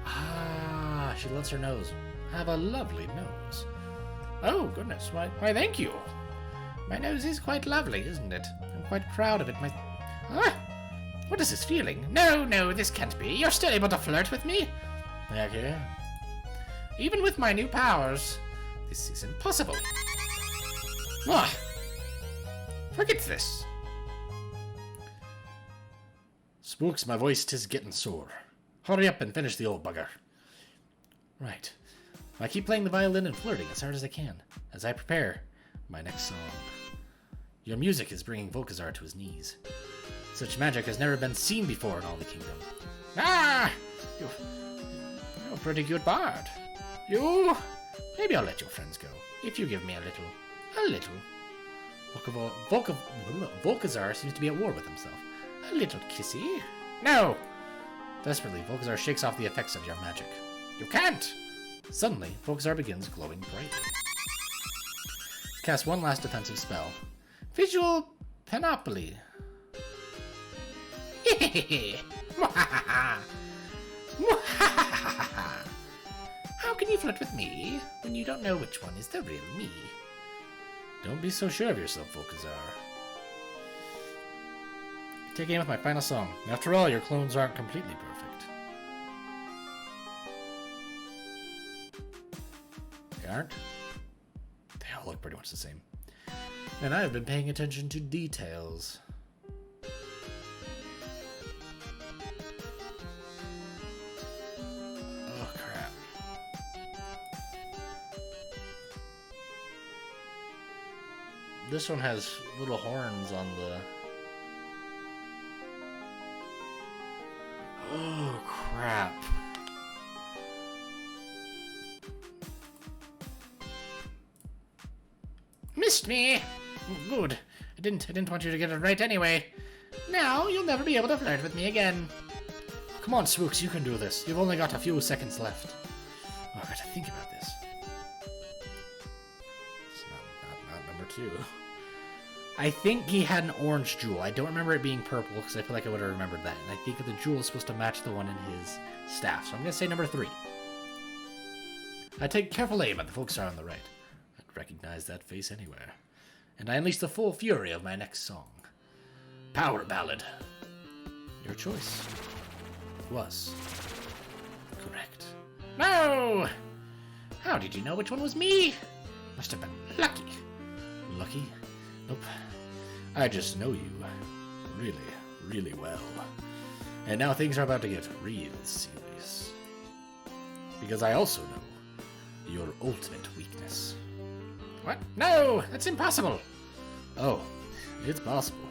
Speaker 1: Ah, she loves her nose. Have a lovely nose.
Speaker 2: Oh, goodness. Why, thank you. My nose is quite lovely, isn't it? I'm quite proud of it. What is this feeling? No, this can't be. You're still able to flirt with me?
Speaker 1: Okay.
Speaker 2: Even with my new powers, this is impossible. Ah, forget this.
Speaker 1: Spooks, my voice 'tis getting sore. Hurry up and finish the old bugger. Right. I keep playing the violin and flirting as hard as I can, as I prepare my next song. Your music is bringing Volkazar to his knees. Such magic has never been seen before in all the kingdom.
Speaker 2: Ah! You're a pretty good bard. Maybe I'll let your friends go, if you give me a little.
Speaker 1: Volkazar seems to be at war with himself.
Speaker 2: A little kissy.
Speaker 1: No! Desperately, Volkazar shakes off the effects of your magic.
Speaker 2: You can't!
Speaker 1: Suddenly, Volkazar begins glowing brightly. Cast one last defensive spell.
Speaker 2: Visual Panoply. How can you flirt with me when you don't know which one is the real me?
Speaker 1: Don't be so sure of yourself, Volkazar. Take aim with my final song. After all, your clones aren't completely perfect. They aren't? They all look pretty much the same. And I have been paying attention to details. Oh, crap. This one has little horns on the... Oh, crap.
Speaker 2: Missed me! Good. I didn't want you to get it right anyway. Now you'll never be able to flirt with me again.
Speaker 1: Come on, Spooks, you can do this. You've only got a few seconds left. Oh, I gotta think about this. It's not number 2. I think he had an orange jewel. I don't remember it being purple, because I feel like I would have remembered that. And I think the jewel is supposed to match the one in his staff. So I'm gonna say number 3. I take careful aim at the folks on the right. I'd recognize that face anywhere. And I unleash the full fury of my next song. Power Ballad. Your choice was correct.
Speaker 2: No! How did you know which one was me? Must have been lucky.
Speaker 1: Lucky? Nope. I just know you really, really well. And now things are about to get real serious. Because I also know your ultimate weakness.
Speaker 2: What? No! That's impossible!
Speaker 1: Oh, it's possible.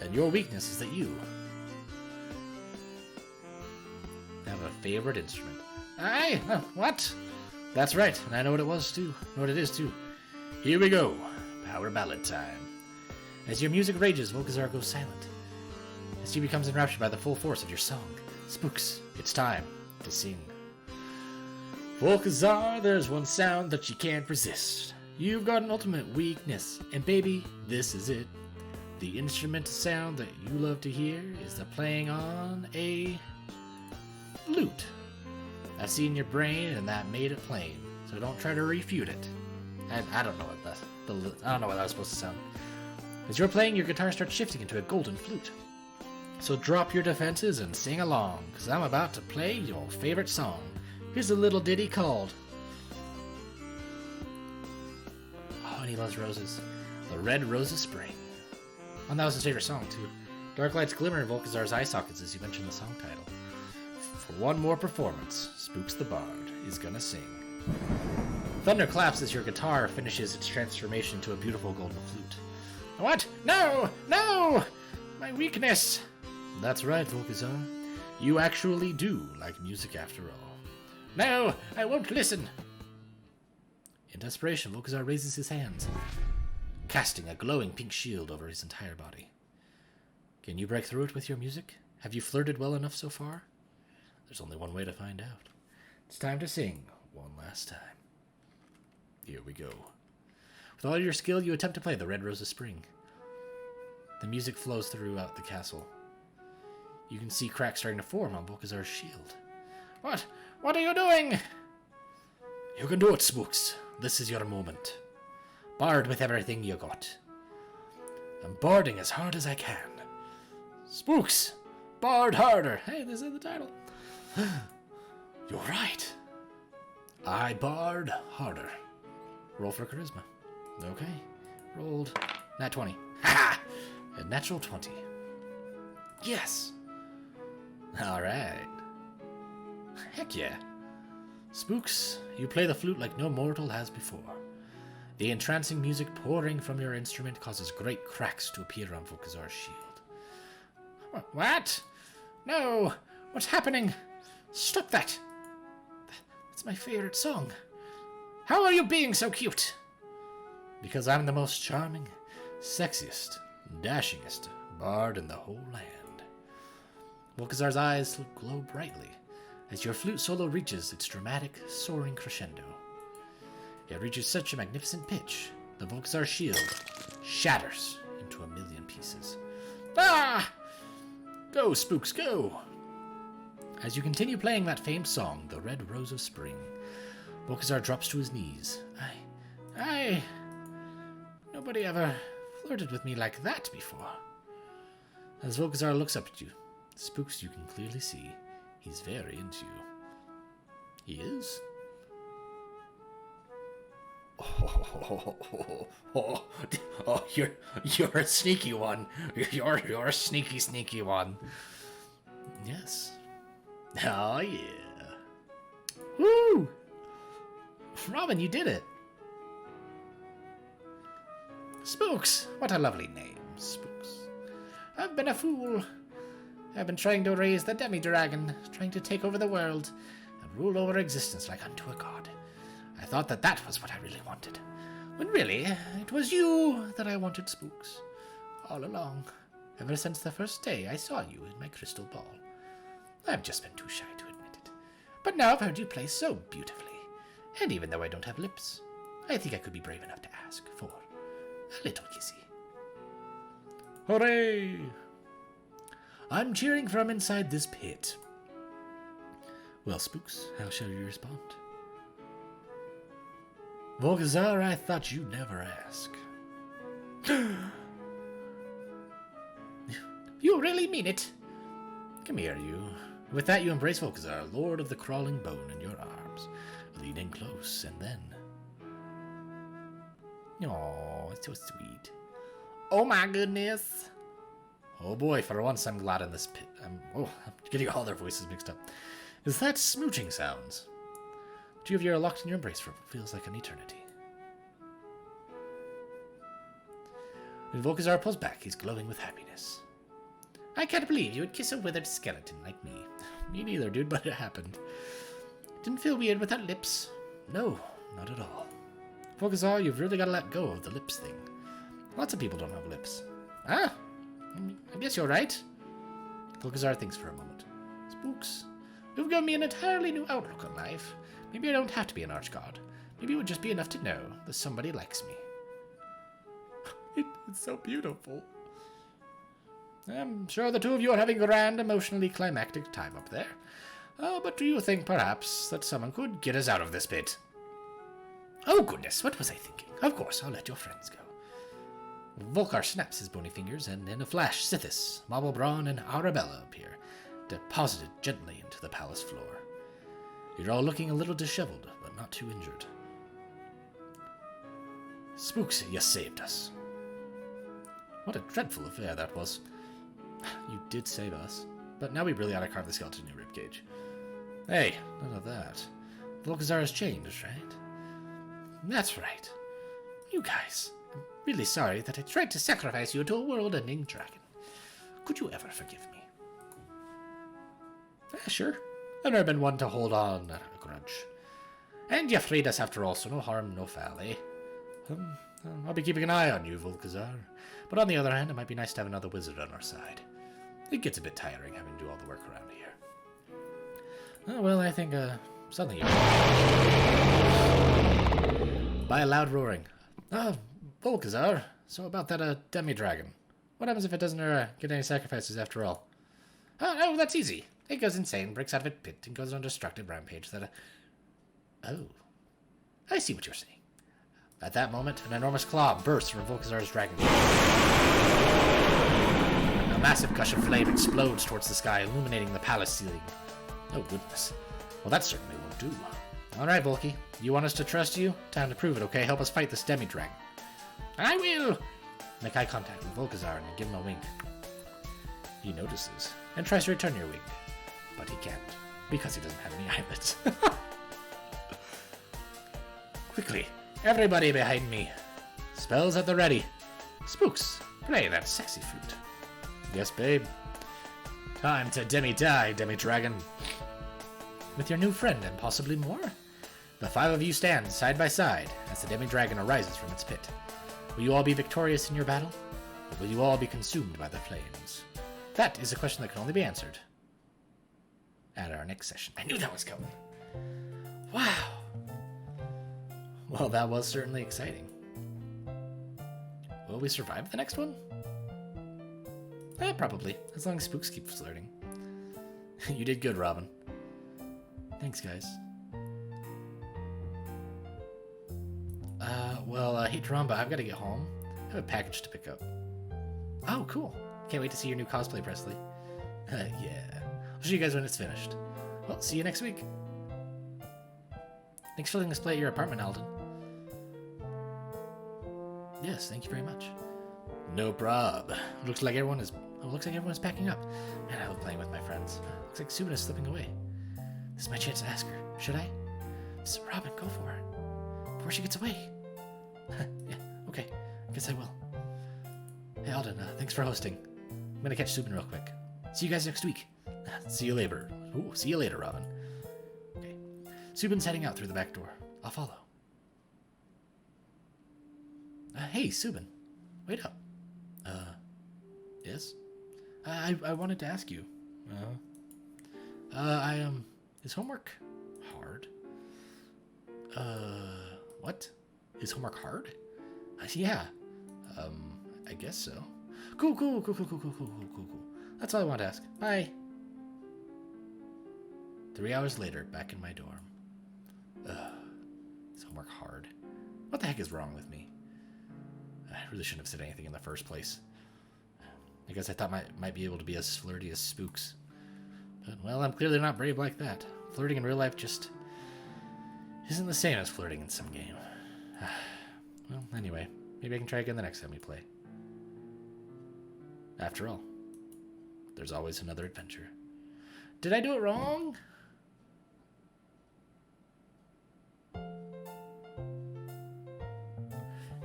Speaker 1: And your weakness is that you have a favorite instrument.
Speaker 2: What?
Speaker 1: That's right, and I know what it was too. Know what it is too. Here we go. Power ballad time. As your music rages, Volkazar goes silent. As he becomes enraptured by the full force of your song. Spooks, it's time to sing. Volkazar, there's one sound that you can't resist. You've got an ultimate weakness, and baby, this is it. The instrumental sound that you love to hear is the playing on a flute. I've seen your brain, and that made it plain. So don't try to refute it. I don't know what I don't know what that was supposed to sound. As you're playing, your guitar starts shifting into a golden flute. So drop your defenses and sing along, because I'm about to play your favorite song. Here's a little ditty called Oh, and he loves roses. The Red Rose of Spring. And that was his favorite song, too. Dark lights glimmer in Volkazar's eye sockets as you mention the song title. For one more performance, Spooks the Bard is gonna sing. Thunder claps as your guitar finishes its transformation to a beautiful golden flute.
Speaker 2: What? No! No! My weakness!
Speaker 1: That's right, Volkazar. You actually do like music after all.
Speaker 2: No, I won't listen.
Speaker 1: In desperation, Volkazar raises his hands, casting a glowing pink shield over his entire body. Can you break through it with your music? Have you flirted well enough so far? There's only one way to find out. It's time to sing one last time. Here we go. With all your skill, you attempt to play the Red Rose of Spring. The music flows throughout the castle. You can see cracks starting to form on Volkazar's shield.
Speaker 2: What? What are you doing?
Speaker 1: You can do it, Spooks. This is your moment. Bard with everything you got. I'm barding as hard as I can. Spooks! Bard harder! Hey, this is the title. You're right. I bard harder. Roll for charisma. Okay. Rolled. Nat 20. Ha! A natural 20. Yes! Alright. Heck yeah. Spooks, you play the flute like no mortal has before. The entrancing music pouring from your instrument causes great cracks to appear on Volkazar's shield.
Speaker 2: What? No! What's happening? Stop that! That's my favorite song. How are you being so cute?
Speaker 1: Because I'm the most charming, sexiest, dashingest bard in the whole land. Volkazar's eyes glow brightly as your flute solo reaches its dramatic, soaring crescendo. It reaches such a magnificent pitch, the Volkazar shield shatters into a million pieces.
Speaker 2: Ah!
Speaker 1: Go, Spooks, go! As you continue playing that famed song, The Red Rose of Spring, Volkazar drops to his knees.
Speaker 2: Nobody ever flirted with me like that before.
Speaker 1: As Volkazar looks up at you, Spooks, you can clearly see he's very into you. He is? Oh, you're a sneaky one. You're a sneaky one. Yes. Oh, yeah.
Speaker 2: Woo!
Speaker 1: Robin, you did it.
Speaker 2: Spooks! What a lovely name, Spooks. I've been a fool. I've been trying to raise the demi-dragon, trying to take over the world and rule over existence like unto a god. I thought that was what I really wanted, when really, it was you that I wanted, Spooks. All along, ever since the first day I saw you in my crystal ball. I've just been too shy to admit it. But now I've heard you play so beautifully, and even though I don't have lips, I think I could be brave enough to ask for a little kissy.
Speaker 1: Hooray! I'm cheering from inside this pit. Well, Spooks, how shall you respond? Volkazar, I thought you'd never ask.
Speaker 2: You really mean it?
Speaker 1: Come here, you. With that, you embrace Volkazar, Lord of the Crawling Bone, in your arms, leaning close, and then... Oh, it's so sweet.
Speaker 2: Oh my goodness.
Speaker 1: Oh boy, for once I'm glad in this pit. I'm getting all their voices mixed up. Is that smooching sounds? The two of you are locked in your embrace for what feels like an eternity. When Volkazar pulls back, he's glowing with happiness.
Speaker 2: I can't believe you would kiss a withered skeleton like me.
Speaker 1: Me neither, dude, but it happened.
Speaker 2: Didn't feel weird without lips.
Speaker 1: No, not at all. Volkazar, you've really got to let go of the lips thing. Lots of people don't have lips.
Speaker 2: Ah, I guess you're right.
Speaker 1: Volkazar thinks for a moment.
Speaker 2: Spooks, you've given me an entirely new outlook on life. Maybe I don't have to be an archgod. Maybe it would just be enough to know that somebody likes me.
Speaker 1: It's so beautiful.
Speaker 2: I'm sure the two of you are having a grand, emotionally climactic time up there. But do you think, perhaps, that someone could get us out of this pit?
Speaker 1: Oh, goodness, what was I thinking? Of course, I'll let your friends go. Volkar snaps his bony fingers, and in a flash, Sithis, Mauble and Arabella appear, deposited gently into the palace floor. You're all looking a little disheveled, but not too injured. Spooks, you saved us. What a dreadful affair that was. You did save us, but now we really ought to carve the skeleton in your ribcage. Hey, none of that. Volkazar has changed, right?
Speaker 2: That's right. You guys, I'm really sorry that I tried to sacrifice you to a world-ending dragon. Could you ever forgive me?
Speaker 1: Sure. I've never been one to hold on a grudge.
Speaker 2: And you freed us after all, so no harm, no foul, eh?
Speaker 1: I'll be keeping an eye on you, Volkazar. But on the other hand, it might be nice to have another wizard on our side. It gets a bit tiring having to do all the work around here. Oh, well, I think, suddenly... By a loud roaring. Volkazar, so about that, demi-dragon. What happens if it doesn't, get any sacrifices after all?
Speaker 2: Oh, that's easy. It goes insane, breaks out of its pit, and goes on a destructive rampage that...
Speaker 1: Oh. I see what you're saying. At that moment, an enormous claw bursts from Volkazar's dragon. A massive gush of flame explodes towards the sky, illuminating the palace ceiling. Oh, goodness. Well, that certainly won't do. All right, Volky. You want us to trust you? Time to prove it, okay? Help us fight this demi-dragon.
Speaker 2: I will!
Speaker 1: Make eye contact with Volkazar and give him a wink. He notices and tries to return your wink, but he can't, because he doesn't have any eyelids. Quickly,
Speaker 2: Everybody behind me. Spells at the ready. Spooks, play that sexy flute.
Speaker 1: Yes, babe.
Speaker 2: Time to demi-die, demi-dragon. With your new friend and possibly more, the 5 of you stand side by side as the demi-dragon arises from its pit. Will you all be victorious in your battle, or will you all be consumed by the flames? That is a question that can only be answered at our next session. I knew that was coming. Wow. Well, that was certainly exciting. Will we survive the next one? Probably, as long as Spooks keeps flirting. You did good, Robin. Thanks, guys. I hate to run, but I've got to get home. I have a package to pick up. Oh, cool. Can't wait to see your new cosplay, Presley. Yeah. I'll show you guys when it's finished. Well, see you next week. Thanks for letting us play at your apartment, Alden. Yes, thank you very much. No prob. Looks like everyone's packing up. Man, I love playing with my friends. Looks like Subin is slipping away. This is my chance to ask her. Should I? Robin, go for it. Before she gets away. Yeah, okay. I guess I will. Hey, Alden, thanks for hosting. I'm gonna catch Subin real quick. See you guys next week. See you later. Ooh, see you later, Robin. Okay. Subin's heading out through the back door. I'll follow. Hey, Subin. Wait up. Yes? I wanted to ask you. Is homework hard? What? Is homework hard? Yeah. I guess so. Cool. That's all I want to ask. Bye. 3 hours later, back in my dorm. Is homework hard? What the heck is wrong with me? I really shouldn't have said anything in the first place. I guess I thought might be able to be as flirty as Spooks. But, well, I'm clearly not brave like that. Flirting in real life just isn't the same as flirting in some game. Well, anyway, maybe I can try again the next time we play. After all, there's always another adventure. Did I do it wrong?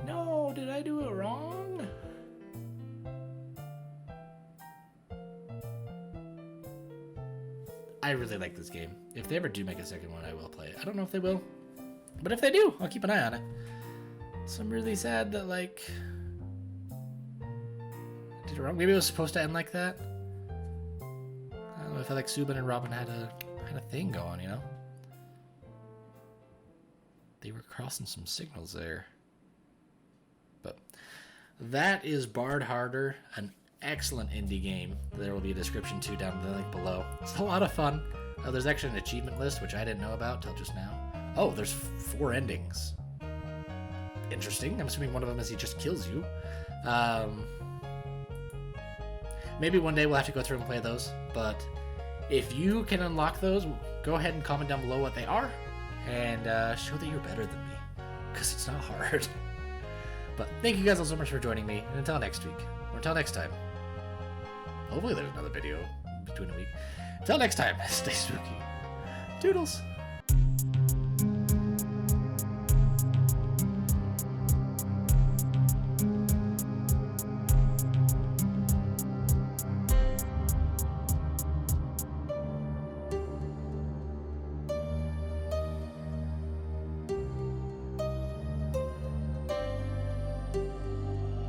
Speaker 2: No, did I do it wrong? I really like this game. If they ever do make a second one, I will play it. I don't know if they will, but if they do, I'll keep an eye on it. So I'm really sad that, like, I did it wrong. Maybe it was supposed to end like that. I don't know. I felt like Subin and Robin had a thing going, you know? They were crossing some signals there. But that is Bard Harder, an excellent indie game. There will be a description too down the link below. It's a lot of fun. There's actually an achievement list, which I didn't know about till just now. Oh, there's 4 endings. Interesting. I'm assuming one of them is he just kills you. Maybe one day we'll have to go through and play those, but if you can unlock those, go ahead and comment down below what they are, and show that you're better than me, because it's not hard. But thank you guys all so much for joining me, and until next week, or until next time. Hopefully there's another video between a week. Until next time, stay spooky. Toodles!